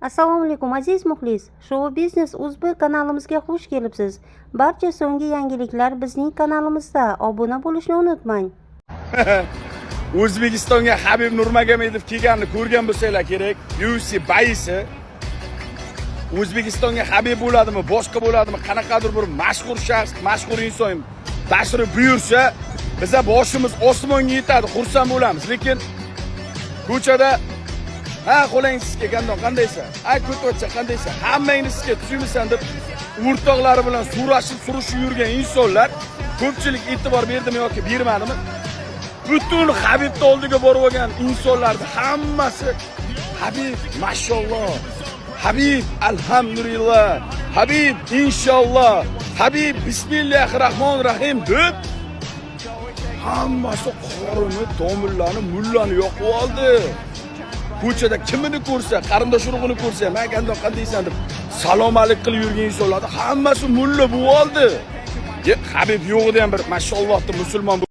Assalomu alaykum aziz muxlis. Show Business Uzbek kanalimizga xush kelibsiz. Barcha so'nggi yangiliklar bizning kanalimizda. Obuna bo'lishni unutmang. O'zbekistonga Habib Nurmagomedov kelganini ko'rgan bo'lsanglar kerak. UFC bayisi O'zbekistonga Habib bo'ladimi, boshqa bo'ladimi, qanaqadir bir mashhur shaxs, mashhur inson tashrif buyursa, biza boshimiz osmonga yetadi, xursand bo'lamiz. Lekin ko'chada qo'langiz sizga gandon qandaysan? Ko'totcha qandaysan? Hammangiz sizga tushunmisan deb o'rtoqlari bilan surishib yurgan insonlar ko'pchilik e'tibor berdimi yoki bermadimi? Butun Habibning oldiga borib olgan insonlarning hammasi Habib mashalloh, Habib alhamdulillah, Habib inshaalloh, Habib bismillahirrohmanirrohim deb hammasi qorini, tomirlarni, mullani yoqib oldi. Ko'chada kimini ko'rsa, qarindosh urug'ini ko'rsa, "Men gandon qandaysan?" deb salom alik qilib yurgan insonlar hammasi mulla bo'lib oldi. Habib yo'g'ida ham bir mashalloh deb musulmon